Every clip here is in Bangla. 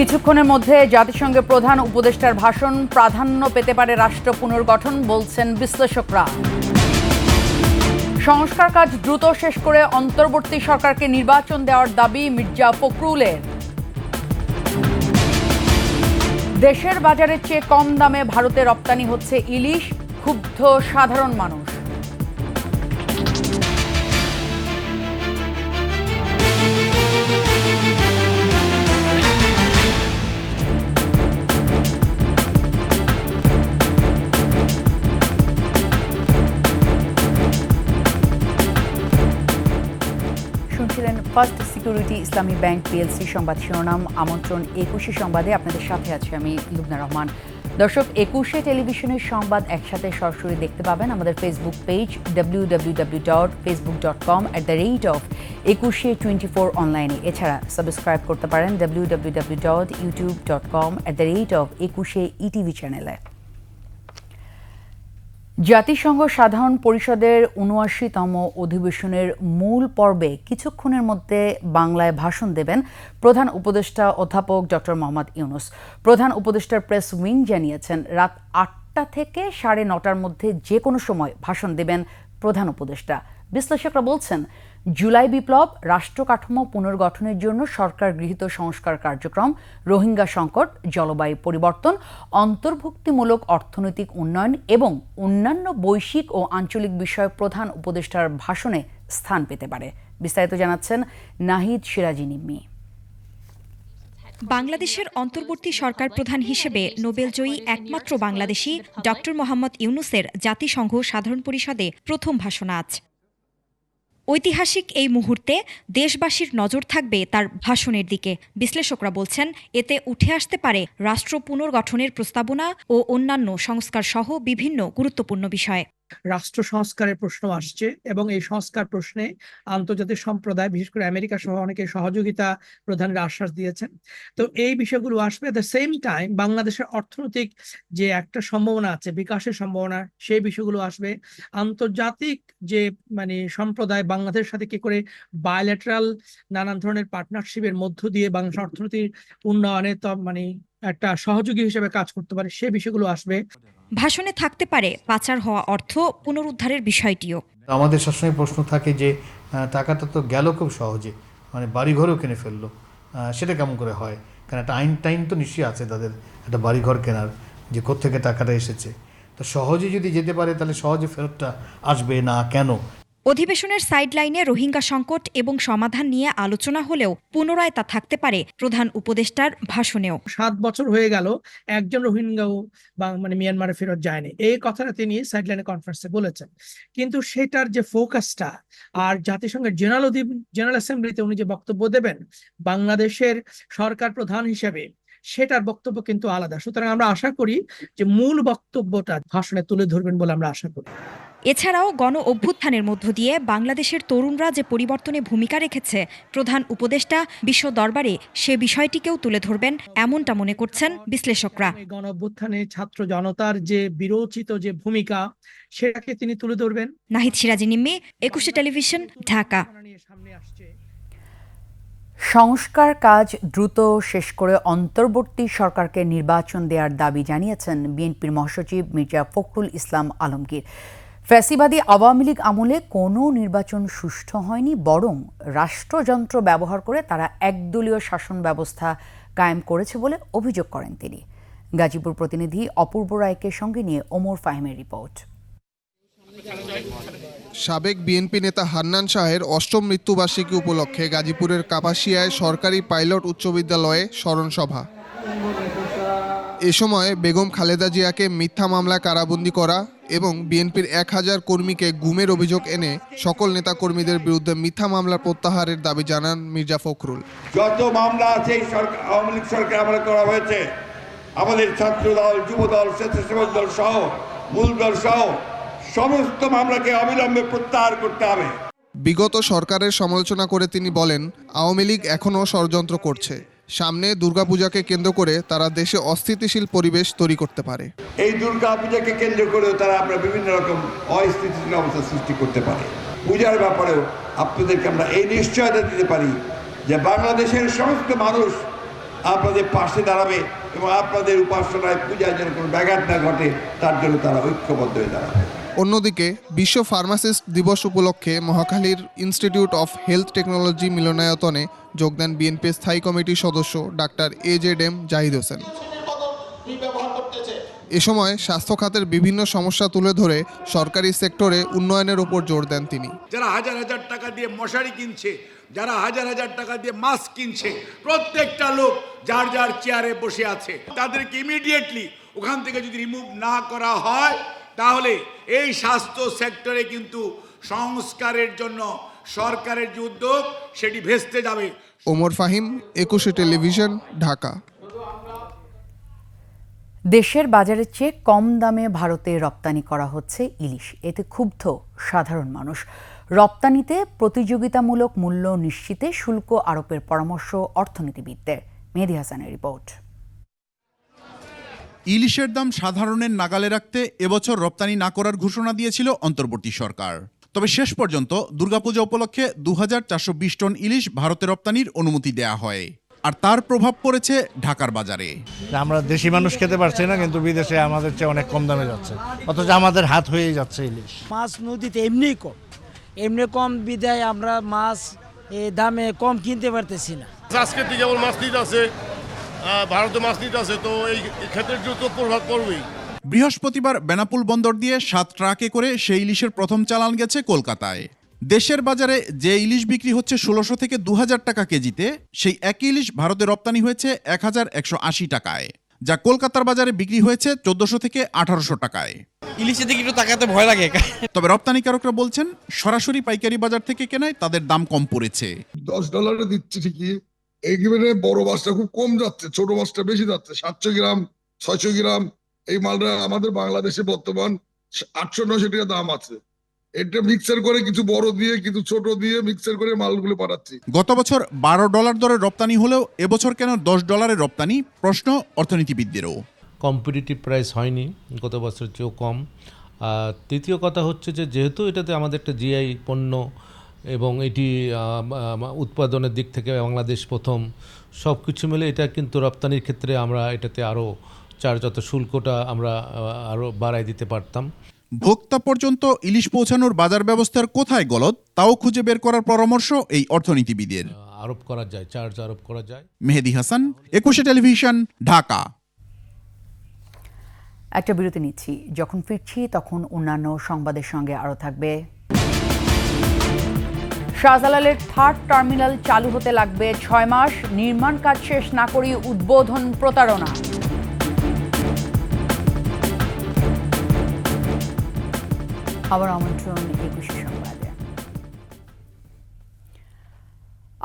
কিছুক্ষণের মধ্যে জাতিসংঘের প্রধান উপদেষ্টার ভাষণ প্রাধান্য পেতে পারে রাষ্ট্র পুনর্গঠন, বলছেন বিশ্লেষকরা। সংস্কার কাজ দ্রুত শেষ করে অন্তর্বর্তী সরকারকে নির্বাচন দেওয়ার দাবি মির্জা ফখরুলের। দেশের বাজারের চেয়ে কম দামে ভারতে রপ্তানি হচ্ছে ইলিশ, ক্ষুব্ধ সাধারণ মানুষ। শুনছিলেন ফার্স্ট সিকিউরিটি ইসলামী ব্যাংক পিএলসি সংবাদ শিরোনাম। আমন্ত্রণ 21শে সংবাদে, আপনাদের সাথে আছি আমি লুবনা রহমান। দর্শক, 21শে টেলিভিশনের সংবাদ একসাথে সরাসরি দেখতে পাবেন আমাদের ফেসবুক পেজ www.facebook.com/21she24 অনলাইনে। এছাড়া সাবস্ক্রাইব করতে পারেন www.youtube.com/21sheetv চ্যানেলে। জাতিসংঘ সাধারণ পরিষদের ৭৯তম অধিবেশনের মূল পর্বে কিছুক্ষণের মধ্যে বাংলায় ভাষণ দেবেন প্রধান উপদেষ্টা অধ্যাপক ডক্টর মোহাম্মদ ইউনূস। প্রধান উপদেষ্টার প্রেস উইং জানিয়েছেন, রাত ৮টা থেকে ৯:৩০টার মধ্যে যে কোনো সময় ভাষণ দেবেন প্রধান উপদেষ্টা। বিশ্লেষকরা বলছেন, জুলাই বিপ্লব, রাষ্ট্র কাঠামো পুনর্গঠনের জন্য সরকার গৃহীত সংস্কার কার্যক্রম, রোহিঙ্গা সংকট, জলবায়ু পরিবর্তন, অন্তর্ভুক্তিমূলক অর্থনৈতিক উন্নয়ন এবং অন্যান্য বৈশ্বিক ও আঞ্চলিক বিষয়ে প্রধান উপদেষ্টার ভাষণে স্থান পেতে পারে। বিস্তারিত জানাচ্ছেন নাহিদ সিরাজি নিম্মি। বাংলাদেশের অন্তর্বর্তী সরকার প্রধান হিসেবে নোবেলজয়ী একমাত্র বাংলাদেশি ডক্টর মোহাম্মদ ইউনূসের জাতিসংঘ সাধারণ পরিষদে প্রথম ভাষণ আজ। ঐতিহাসিক এই মুহূর্তে দেশবাসীর নজর থাকবে তার ভাষণের দিকে। বিশ্লেষকরা বলছেন, এতে উঠে আসতে পারে রাষ্ট্র পুনর্গঠনের প্রস্তাবনা ও অন্যান্য সংস্কার সহ বিভিন্ন গুরুত্বপূর্ণ বিষয়। রাষ্ট্র সংস্কারের প্রশ্ন আসছে এবং এই সংস্কার প্রশ্নে আন্তর্জাতিক সম্প্রদায়, বিশেষ করে আমেরিকা সহ অনেকে সহযোগিতা প্রদানের আশ্বাস দিয়েছেন। তো এই বিষয়গুলো আসবে। এট দ্য সেম টাইম বাংলাদেশের অর্থনৈতিক যে একটা সম্ভাবনা আছে, বিকাশের সম্ভাবনা, সেই বিষয়গুলো আসবে। আন্তর্জাতিক যে সম্প্রদায় বাংলাদেশের সাথে কি করে বায়োল্যাটারাল নানান ধরনের পার্টনারশিপের মধ্য দিয়ে বাংলাদেশের অর্থনীতির উন্নয়নে একটা সহযোগী হিসেবে কাজ করতে পারে, সে বিষয়গুলো আসবে। ভাষণে থাকতে পারে পাচার হওয়া অর্থ পুনরুদ্ধারের বিষয়টিও। আমাদের সবসময় প্রশ্ন থাকে যে টাকাটা তো গেল খুব সহজে, বাড়িঘরও কিনে ফেললো, সেটা কেমন করে হয়? কারণ একটা টাইম তো নিশ্চয়ই আছে তাদের একটা বাড়িঘর কেনার, যে কোত্থেকে টাকাটা এসেছে। তো সহজে যদি যেতে পারে তাহলে সহজে ফেরতটা আসবে না কেন? অধিবেশনের সাইডলাইনে রোহিঙ্গা সংকট এবং সমাধান নিয়ে আলোচনা হলেও পুনরায় তা থাকতে পারে প্রধান উপদেষ্টার ভাষণেও। 7 বছর হয়ে গেল একজন রোহিঙ্গাও মিয়ানমারে ফেরত যায়নি, এই কথাটা তিনি সাইডলাইনে কনফারেন্সে বলেছেন। কিন্তু সেটার যে ফোকাসটা, আর জাতিসংঘের জেনারেল অ্যাসেম্বলিতে উনি যে বক্তব্য দেবেন বাংলাদেশের সরকার প্রধান হিসেবে, সেটার বক্তব্য কিন্তু আলাদা। সুতরাং আমরা আশা করি যে মূল বক্তব্যটা ভাষণে তুলে ধরবেন বলে আমরা আশা করি। এছাড়াও গণ অভ্যুত্থানের মধ্য দিয়ে বাংলাদেশের তরুণরা যে পরিবর্তনে ভূমিকা রেখেছে, প্রধান উপদেষ্টা বিশ্ব দরবারে সে বিষয়টিকেও তুলে ধরবেন, এমনটা মনে করছেন বিশ্লেষকরা। গণ অভ্যুত্থানে ছাত্র জনতার যে বিরোচিত যে ভূমিকা, সেটাকে তিনি তুলে ধরবেন। নাহিদ সিরাজি নিম্মি, 21শে টেলিভিশন, ঢাকা। সংস্কার কাজ দ্রুত শেষ করে অন্তর্বর্তী সরকারকে নির্বাচন দেওয়ার দাবি জানিয়েছেন বিএনপির মহাসচিব মির্জা ফখরুল ইসলাম আলমগীর। ফ্যাসিবাদী আওয়ামী লীগ আমলে কোনো নির্বাচন সুষ্ঠু হয়নি, বরং রাষ্ট্রযন্ত্র ব্যবহার করে তারা একদলীয় শাসন ব্যবস্থা কায়েম করেছে বলে অভিযোগ করেন তিনি। গাজীপুর প্রতিনিধি অপূর্ব রায়কে সঙ্গে নিয়ে ওমর ফাহিমের রিপোর্ট। সাবেক বিএনপি নেতা হান্নান শাহের ৮ম মৃত্যুবার্ষিকী উপলক্ষে গাজীপুরের কাপাসিয়ায় সরকারি পাইলট উচ্চ বিদ্যালয়ে স্মরণ সভা। এ সময় বেগম খালেদা জিয়াকে মিথ্যা মামলায় কারাবন্দী করা এবং বিএনপির ১,০০০ কর্মীকে গুমের অভিযোগ এনে সকল নেতাকর্মীদের বিরুদ্ধে মিথ্যা মামলা প্রত্যাহারের দাবি জানান মির্জা ফখরুল। যত মামলা আছে আওয়ামী লীগ সরকার আমলে করা হয়েছে, আমাদের ছাত্র দল, যুব দল, স্বেচ্ছাসেবক দল সহ মূল দল সহ সমস্ত মামলাকে অবিলম্বে প্রত্যাহার করতে হবে। বিগত সরকারের সমালোচনা করে তিনি বলেন, আওয়ামী লীগ এখনও ষড়যন্ত্র করছে। সামনে দুর্গাপূজাকে কেন্দ্র করে তারা দেশে অস্থিতিশীল পরিবেশ তৈরি করতে পারে। এই দুর্গাপূজাকে কেন্দ্র করেও তারা বিভিন্ন রকম অস্থিতিশীল অবস্থা সৃষ্টি করতে পারে। পূজার ব্যাপারেও আপনাদেরকে আমরা এই নিশ্চয়তা দিতে পারি যে বাংলাদেশের সমস্ত মানুষ আপনাদের পাশে দাঁড়াবে এবং আপনাদের উপাসনায় পূজায় যেন কোনো ব্যাঘাত না ঘটে তার জন্য তারা ঐক্যবদ্ধ হয়ে দাঁড়াবে। অন্যদিকে বিশ্ব ফার্মাসিস্ট দিবস উপলক্ষে মহাখালীর ইনস্টিটিউট অফ হেলথ টেকনোলজি মিলনায়তনে যোগ দেন বিএনপি স্থায়ী কমিটির সদস্য ডাক্তার AZM জাহিদ হোসেন। এ সময় স্বাস্থ্য খাতের বিভিন্ন সমস্যা তুলে ধরে সরকারি সেক্টরে উন্নয়নের উপর জোর দেন তিনি। যারা হাজার হাজার টাকা দিয়ে মশারি কিনছে, যারা হাজার হাজার টাকা দিয়ে মাস্ক কিনছে, প্রত্যেকটা লোক যার যার চেয়ারে বসে আছে, তাদেরকে ইমিডিয়েটলি ওখান থেকে যদি রিমুভ না করা হয় তাহলে এই স্বাস্থ্য সেক্টরে কিন্তু সংস্কারের জন্য সরকারের যে উদ্যোগ সেটি ভেস্তে যাবে। ওমর ফাহিম, 21 টেলিভিশন, ঢাকা। দেশের বাজারের চেয়ে কম দামে ভারতে রপ্তানি করা হচ্ছে ইলিশ, এতে ক্ষুব্ধ সাধারণ মানুষ। রপ্তানিতে প্রতিযোগিতামূলক মূল্য নিশ্চিতে শুল্ক আরোপের পরামর্শ অর্থনীতিবিদদের। মেহেদী হাসানের রিপোর্ট। ইলিশের দাম সাধারণের নাগালে রাখতে এবছর রপ্তানি না করার ঘোষণা দিয়েছিল অন্তর্বর্তী সরকার। তবে শেষ পর্যন্ত দুর্গাপূজা উপলক্ষে 2420 টন ইলিশ ভারতে রপ্তানির অনুমতি দেয়া হয়, আর তার প্রভাব পড়েছে ঢাকার বাজারে। আমরা দেশি মানুষ খেতে পারছি না, কিন্তু বিদেশে আমাদের চেয়ে অনেক কম দামে যাচ্ছে, অথচ আমাদের হাত হয়েই যাচ্ছে ইলিশ। মাছ নদীতে এমনি কম বিদায় আমরা মাছ দামে কম কিনতে পারতেছি না। আজকে যেমন মাছ নিতে আছে, ভারতে মাছ নিতে আছে, তো এই ক্ষেত্রে দ্রুত প্রভাব পড়বেই। বৃহস্পতিবার বেনাপুল বন্দর দিয়ে 7 ট্রাকে করে সেই ইলিশের প্রথম চালান গেছে কলকাতায়। দেশের বাজারে যে ইলিশ বিক্রি হচ্ছে 1600 থেকে 2000 টাকা কেজিতে, সেই একই ইলিশ ভারতে রপ্তানি হয়েছে 1180 টাকায়, যা কলকাতার বাজারে বিক্রি হয়েছে 1400 থেকে 1800 টাকায়। ইলিশের দিকে একটু তাকাতে ভয় লাগে। তবে রপ্তানিকারকরা বলছেন সরাসরি পাইকারি বাজার থেকে কেনায় তাদের দাম কম পড়েছে। $10 দিচ্ছে ঠিকই, এইখানে বড় মাছটা খুব কম যাচ্ছে, ছোট মাছটা বেশি যাচ্ছে। 700 গ্রাম 600 গ্রাম এই মালটা আমাদের বাংলাদেশে বর্তমান 800-900 টাকা দাম আছে। এটা মিক্সার করে কিছু বড় দিয়ে কিছু ছোট দিয়ে মিক্সার করে মালগুলো পাঠাচ্ছি। গত বছর $12 দরে রপ্তানি হলেও এবছর কেন $10 রপ্তানি, প্রশ্ন অর্থনীতিবিদদেরও। কম্পিটিটিভ প্রাইস হয়নি, গত বছর চেয়েও কম। তৃতীয় কথা হচ্ছে যে যেহেতু এটাতে আমাদের একটা জিআই পণ্য এবং এটি উৎপাদনের দিক থেকে বাংলাদেশ প্রথম, সব কিছু মিলে এটা কিন্তু রপ্তানির ক্ষেত্রে আমরা এটাতে আরও যত শুল্কটা আমরা আরও বাড়াই দিতে পারতাম। ভোক্তা পর্যন্ত ইলিশ পৌঁছানোর বাজার ব্যবস্থার কোথায় গলদ, তাও খুঁজে বের করার পরামর্শ এই অর্থনীতিবিদের। আরোপ করা যায়, চার্জ আরোপ করা যায়। মেহেদী হাসান, 21 টেলিভিশন, ঢাকা। একটা বিরতি নিচ্ছি, যখন ফিরছি তখন অন্যান্য সংবাদের সঙ্গে আরও থাকবে। শাহজালালের 3rd টার্মিনাল চালু হতে লাগবে 6 মাস, নির্মাণ কাজ শেষ না করেই উদ্বোধন প্রতারণা। আবার আমন্ত্রণ 21 সংবাদে।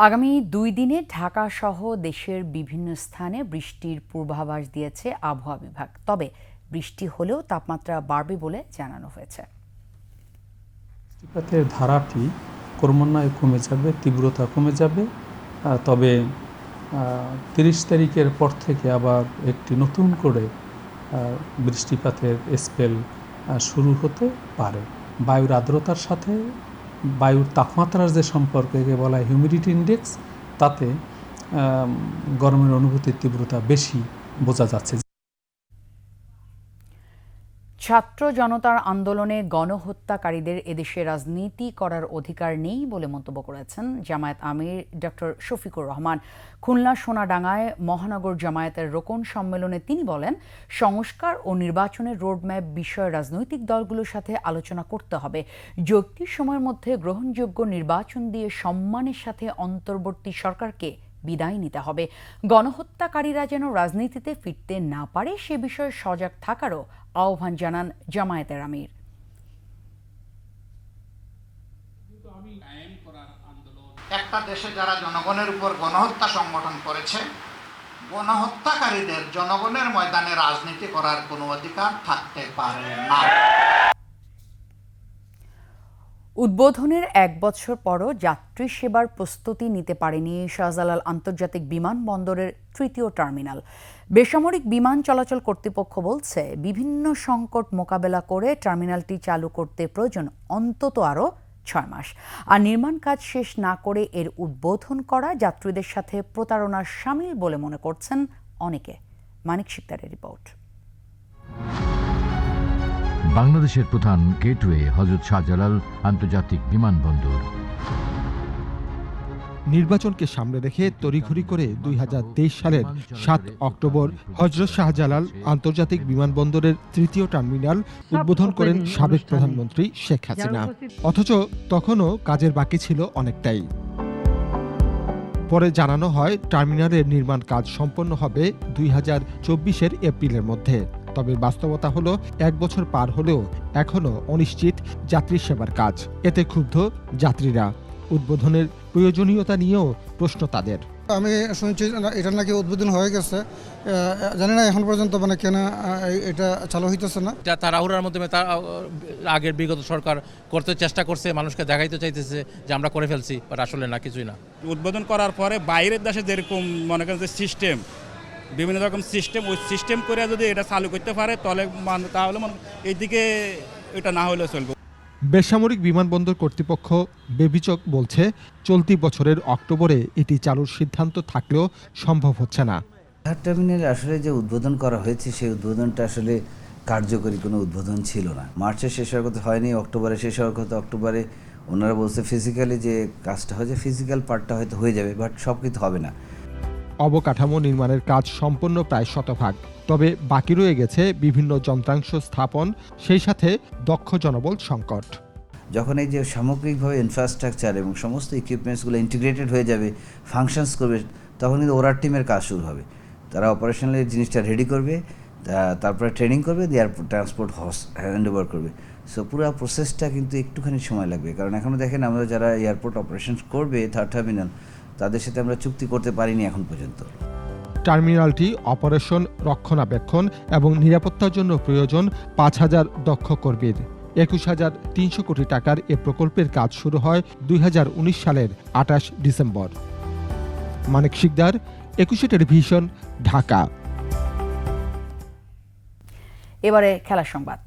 আগামী 2 দিনে ঢাকা সহ দেশের বিভিন্ন স্থানে বৃষ্টির পূর্বাভাস দিয়েছে আবহাওয়া বিভাগ। তবে বৃষ্টি হলেও তাপমাত্রা বাড়বে বলে জানানো হয়েছে। বৃষ্টিপাতের ধারাটি ক্রমান্বয়ে কমে যাবে, তীব্রতা কমে যাবে। তবে 30 তারিখের পর থেকে আবার একটি নতুন করে বৃষ্টিপাতের স্পেল শুরু হতে পারে। বায়ুর আর্দ্রতার সাথে বায়ুর তাপমাত্রার যে সম্পর্ক, একে বলা হয় হিউমিডিটি ইন্ডেক্স, তাতে গরমের অনুভূতির তীব্রতা বেশি বোঝা যাচ্ছে। ছাত্র জনতার আন্দোলনে গণহত্যাকারীদের এদেশে রাজনীতি করার অধিকার নেই বলে মন্তব্য করেছেন জামায়াত আমির ডক্টর শফিকুর রহমান। খুলনা সোনাডাঙ্গায় মহানগর জামায়াতের রোকন সম্মেলনে তিনি বলেন, সংস্কার ও নির্বাচনের রোডম্যাপ বিষয়ে রাজনৈতিক দলগুলোর সাথে আলোচনা করতে হবে। যৌক্তিক সময়ের মধ্যে গ্রহণযোগ্য নির্বাচন দিয়ে সম্মানের সাথে অন্তর্বর্তী সরকারকে বিদায় নিতে হবে। গণহত্যাকারীরা যেন রাজনীতিতে ফিরতে না পারে সে বিষয়ে সজাগ থাকারও আহ্বান জানান জামায়াতের আমির। একটা দেশে যারা জনগণের উপর গণহত্যা সংগঠন করেছে, গণহত্যাকারীদের জনগণের ময়দানে রাজনীতি করার কোনো অধিকার থাকতে পারে না। উদ্বোধনের 1 বছর পরও যাত্রী সেবার প্রস্তুতি নিতে পারেনি শাহজালাল আন্তর্জাতিক বিমানবন্দরের 3য় টার্মিনাল। বেসামরিক বিমান চলাচল কর্তৃপক্ষ বলছে, বিভিন্ন সংকট মোকাবেলা করে টার্মিনালটি চালু করতে প্রয়োজন অন্তত আরও 6 মাস। আর নির্মাণ কাজ শেষ না করে এর উদ্বোধন করা যাত্রীদের সাথে প্রতারণার শামিল বলে মনে করছেন অনেকে। মানিক শিকদারের রিপোর্ট। বাংলাদেশের প্রধান গেটওয়ে হযরত শাহজালাল আন্তর্জাতিক বিমানবন্দর। নির্বাচনকে সামনে রেখে তড়িঘড়ি করে 2023 সালের 7 অক্টোবর হযরত শাহজালাল আন্তর্জাতিক বিমানবন্দরের তৃতীয় টার্মিনাল উদ্বোধন করেন সাবেক প্রধানমন্ত্রী শেখ হাসিনা। অথচ তখনও কাজের বাকি ছিল অনেকটাই। পরে জানানো হয় টার্মিনালের নির্মাণ কাজ সম্পন্ন হবে 2024 এপ্রিলের মধ্যে। তবে বাস্তবতা হলো 1 বছর পার হলেও এখনও অনিশ্চিত যাত্রী সেবার কাজ। এতে ক্ষুব্ধ যাত্রীরা। উদ্বোধনের প্রয়োজনীয়তা নিয়েও প্রশ্ন তাদের। আমি শুনছি এটা নাকি উদ্বোধন হয়ে গেছে, জানি না এখন পর্যন্ত মানে কেন এটা চালু হইতেছে না। তাড়াহুড়ার মাধ্যমে আগের বিগত সরকার করতে চেষ্টা করছে, মানুষকে দেখাইতে চাইতেছে যে আমরা করে ফেলছি, বাট আসলে না, কিছুই না। উদ্বোধন করার পরে বাইরের দেশে যেরকম মনে করেন যে সিস্টেম, বিভিন্ন রকম সিস্টেম, ওই সিস্টেম করে যদি এটা চালু করতে পারে তাহলে এইদিকে এটা না হলেও চলবে। বেসামরিক বিমানবন্দর কর্তৃপক্ষ বেবিচক বলছে, চলতি বছরের অক্টোবরে এটি চালুর সিদ্ধান্ত থাকলেও সম্ভব হচ্ছে না। টার্মিনাল আসলে যে উদ্বোধন করা হয়েছে সেই উদ্বোধনটা আসলে কার্যকরী কোনো উদ্বোধন ছিল না। মার্চে শেষ হওয়ার কথা হয়নি, অক্টোবরে শেষ হওয়ার কথা। অক্টোবরে ওনারা বলছে ফিজিক্যালি যে কাজটা হয়েছে, ফিজিক্যাল পার্টটা হয়তো হয়ে যাবে, বাট সব কিছু হবে না। অবকাঠামো নির্মাণের কাজ সম্পন্ন প্রায় শতভাগ। তবে বাকি রয়ে গেছে বিভিন্ন যন্ত্রাংশ স্থাপন, সেই সাথে দক্ষ জনবল সংকট। যখন এই যে সামগ্রিকভাবে ইনফ্রাস্ট্রাকচার এবং সমস্ত ইকুইপমেন্টসগুলো ইন্টিগ্রেটেড হয়ে যাবে, ফাংশনস করবে, তখন কিন্তু ওরার টিমের কাজ শুরু হবে। তারা অপারেশনাল জিনিসটা রেডি করবে, তারপরে ট্রেনিং করবে, এয়ারপোর্ট ট্রান্সপোর্ট হ্যান্ড ওভার করবে। সো পুরো প্রসেসটা কিন্তু একটুখানি সময় লাগবে। কারণ এখনও দেখেন আমরা যারা এয়ারপোর্ট অপারেশন করবে থার্ড টার্মিনাল, তাদের সাথে আমরা চুক্তি করতে পারিনি এখন পর্যন্ত। টার্মিনালটি অপারেশন, রক্ষণাবেক্ষণ এবং নিরাপত্তার জন্য প্রয়োজন 5,000 দক্ষ কর্মীর। 21,300 কোটি টাকার এ প্রকল্পের কাজ শুরু হয় 2019 সালের 28 ডিসেম্বর। মানিক শিকদার, 21 টেলিভিশন, ঢাকা। এবারে খেলার সংবাদ।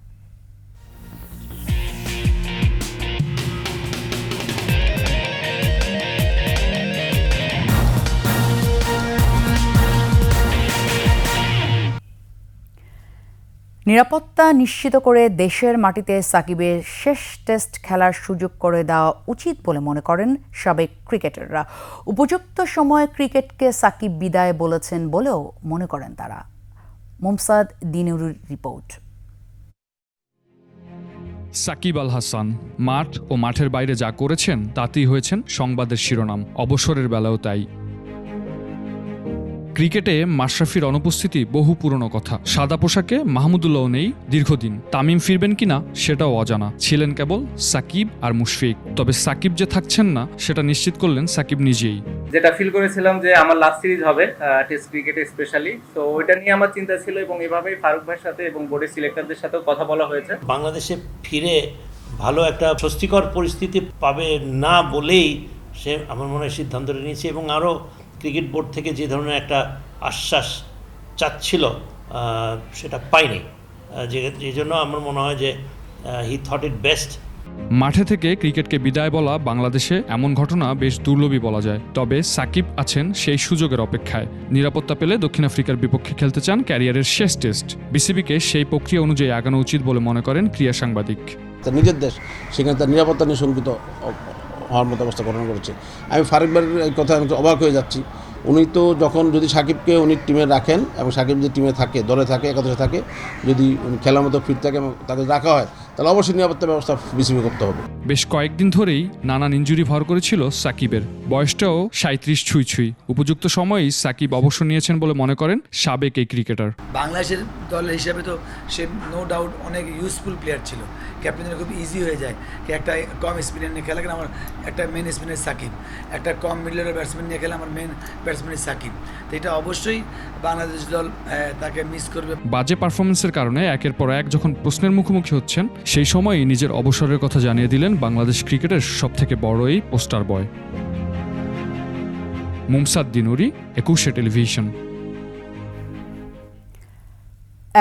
নিরাপত্তা নিশ্চিত করে দেশের মাটিতে সাকিবের শেষ টেস্ট খেলার সুযোগ করে দেওয়া উচিত বলে মনে করেন সাবেক ক্রিকেটাররা। উপযুক্ত সময়ে ক্রিকেটকে সাকিব বিদায় বলেছেন বলেও মনে করেন তারা। মুমসাদ দিনুরের রিপোর্ট। সাকিব আল হাসান মাঠ ও মাঠের বাইরে যা করেছেন তাতেই হয়েছেন সংবাদের শিরোনাম। অবসরের বেলাও তাই। ক্রিকেটে মাশরাফির অনুপস্থিতি বহু পুরনো কথা। সাদা পোশাকে মাহমুদুল্লাহ নেই দীর্ঘদিন। তামিম ফিরবেন কিনা সেটাও অজানা। ছিলেন কেবল সাকিব আর মুশফিক। তবে সাকিব যে থাকছেন না সেটা নিশ্চিত করলেন সাকিব নিজেই। যেটা ফিল করেছিলাম যে আমার লাস্ট সিরিজ হবে টেস্ট ক্রিকেটে স্পেশালি, তো ওইটা নিয়ে আমার চিন্তা ছিল এবং এভাবেই ফারুক ভাইয়ের সাথে এবং বোর্ডের সিলেক্টরদের সাথেও কথা বলা হয়েছে। বাংলাদেশে ফিরে ভালো একটা স্বস্তিকর পরিস্থিতি পাবে না বলেই সে আমার মনে হয় সিদ্ধান্তটা নিয়েছে এবং আরও ক্রিকেট বোর্ড থেকে যে ধরনের একটা আশ্বাস চাচ্ছিল সেটা পাইনি, যে জন্য আমার মনে হয় যে হি থট ইট বেস্ট। মাঠে থেকে ক্রিকেটকে বিদায় বলা বাংলাদেশে এমন ঘটনা বেশ দুর্লভই বলা যায়। তবে সাকিব আছেন সেই সুযোগের অপেক্ষায়। নিরাপত্তা পেলে দক্ষিণ আফ্রিকার বিপক্ষে খেলতে চান ক্যারিয়ারের শেষ টেস্ট। বিসিবিকে সেই প্রক্রিয়া অনুযায়ী আগানো উচিত বলে মনে করেন ক্রীড়া সাংবাদিক। তার নিজের দেশ, সেখানে তার নিরাপত্তা নিয়ে শঙ্কিত হওয়ার মতো অবস্থা গঠন করেছে। আমি ফারুক ভাইয়ের কথা অবাক হয়ে যাচ্ছি। উনি তো যখন যদি সাকিবকে উনি টিমে রাখেন এবং সাকিব যদি টিমে থাকে, দলে থাকে, একাদশে থাকে, যদি খেলার মতো ফিট থাকে এবং তাকে রাখা হয়, তাহলে অবশ্যই নিরাপত্তা ব্যবস্থা বিসিবি করতে হবে। বেশ কয়েকদিন ধরেই নানান ইনজুরি ভর করেছিল সাকিবের। বয়সটাও 37 ছুঁই। উপযুক্ত সময়েই সাকিব অবসর নিয়েছেন বলে মনে করেন সাবেক এই ক্রিকেটার। বাংলাদেশের দলের হিসাবে তো সে নো ডাউট অনেক ইউজফুল প্লেয়ার ছিল। ক্যাপ্টেনের খুব ইজি হয়ে যায় কি একটা কম স্পিনার নিয়ে খেলা, কেন আমার একটা মেন স্পিনার সাকিব, একটা কম মিডলের ব্যাটসম্যান নিয়ে খেলে আমার মেন ব্যাটসম্যান সাকিব। তো এটা অবশ্যই বাংলাদেশ দল তাকে মিস করবে। বাজে পারফরমেন্সের কারণে একের পর এক যখন প্রশ্নের মুখোমুখি হচ্ছেন, সেই সময়ই নিজের অবসরের কথা জানিয়ে দিলেন বাংলাদেশ ক্রিকেটের সবথেকে বড় এই পোস্টার বয়। মুমসাদ দিনুরি, 21 টেলিভিশন।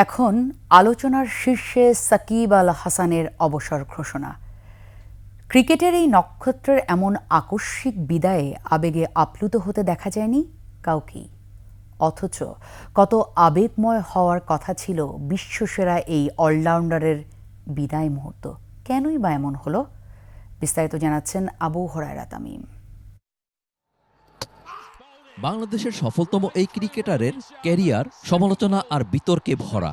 এখন আলোচনার শীর্ষে সাকিব আল হাসানের অবসর ঘোষণা। ক্রিকেটের এই নক্ষত্রের এমন আকস্মিক বিদায়ে আবেগে আপ্লুত হতে দেখা যায়নি কাউকেই। অথচ কত আবেগময় হওয়ার কথা ছিল বিশ্বসেরা এই অলরাউন্ডারের বিদায় মুহূর্ত। কেনই বা এমন হলো? বিস্তারিত জানাচ্ছেন আবু হুরায়রা তামিম। বাংলাদেশের সফলতম এই ক্রিকেটারের ক্যারিয়ার সমালোচনা আর বিতর্কে ভরা।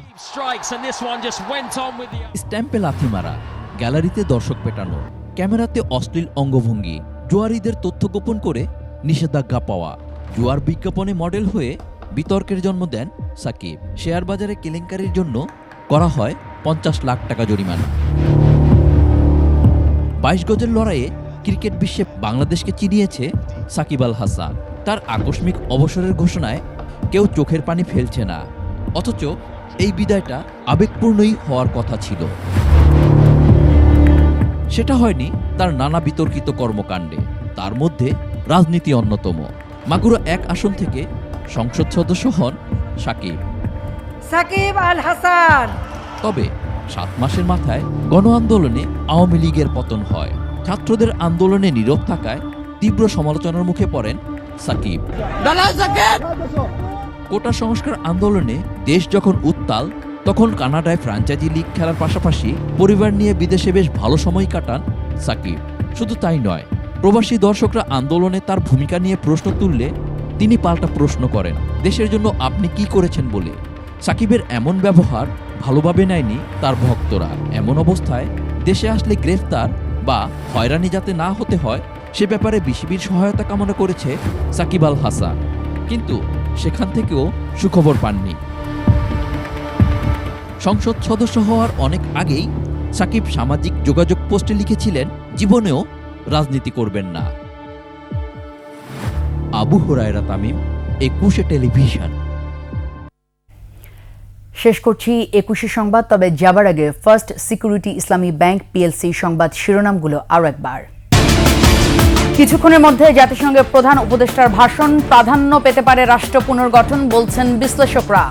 স্ট্যাম্পে লাথি মারা, গ্যালারিতে দর্শক পেটানো, ক্যামেরাতে অশ্লীল অঙ্গভঙ্গি, জুয়ারিদের তথ্য গোপন করে নিষেধাজ্ঞা পাওয়া, জুয়ার বিজ্ঞাপনে মডেল হয়ে বিতর্কের জন্ম দেন সাকিব। শেয়ার বাজারে কেলেঙ্কারির জন্য করা হয় 50 লাখ টাকা জরিমানা। 22 গজের লড়াইয়ে ক্রিকেট বিশ্বে বাংলাদেশকে চিনিয়েছে সাকিব আল হাসান। তার আকস্মিক অবসরের ঘোষণায় কেউ চোখের পানি ফেলছে না, অথচ এই বিদায়টা আবেগপূর্ণই হওয়ার কথা ছিল। সেটা হয়নি তার নানা বিতর্কিত কর্মকাণ্ডে, তার মধ্যে রাজনীতি অন্যতম। মাগুরা 1 আসন থেকে সংসদ সদস্য হন সাকিব আল হাসান। তবে 7 মাসের মাথায় গণ আন্দোলনে আওয়ামী লীগের পতন হয়। ছাত্রদের আন্দোলনে নীরব থাকায় তীব্র সমালোচনার মুখে পড়েন সাকিব। কোটা সংস্কার আন্দোলনে দেশ যখন উত্তাল, তখন কানাডায় ফ্র্যাঞ্চাইজি লিগ খেলার পাশাপাশি পরিবার নিয়ে বিদেশে বেশ ভালো সময় কাটান সাকিব। শুধু তাই নয়, প্রবাসী দর্শকরা আন্দোলনে তার ভূমিকা নিয়ে প্রশ্ন তুললে তিনি পাল্টা প্রশ্ন করেন, দেশের জন্য আপনি কি করেছেন বলে। সাকিবের এমন ব্যবহার ভালোভাবে নেয়নি তার ভক্তরা। এমন অবস্থায় দেশে আসলে গ্রেফতার বা হয়রানি যাতে না হতে হয় সে ব্যাপারে বিসিবির সহায়তা কামনা করেছে সাকিব আল হাসান, কিন্তু সেখান থেকেও সুখবর পাননি। সংসদ সদস্য হওয়ার অনেক আগেই সাকিব সামাজিক যোগাযোগ পোস্টে লিখেছিলেন, জীবনেও রাজনীতি করবেন না। আবু হুরায়রা তামিম, 21 টেলিভিশন। শেষ করছি 21 সংবাদ, তবে যাবার আগে ফার্স্ট সিকিউরিটি ইসলামী ব্যাংক পিএলসি সংবাদ শিরোনামগুলো আরও একবার। কিছুক্ষণের মধ্যে জাতিসংঘের প্রধান উপদেষ্টার ভাষণ, প্রাধান্য পেতে পারে রাষ্ট্র পুনর্গঠন, বলছেন বিশ্লেষকরা।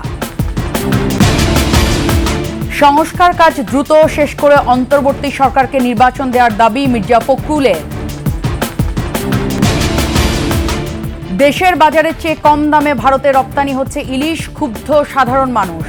সংস্কার কাজ দ্রুত শেষ করে অন্তর্বর্তী সরকারকে নির্বাচন দেওয়ার দাবি মির্জা ফখরুলের। দেশের বাজারের চেয়ে কম দামে ভারতে রপ্তানি হচ্ছে ইলিশ, ক্ষুব্ধ সাধারণ মানুষ।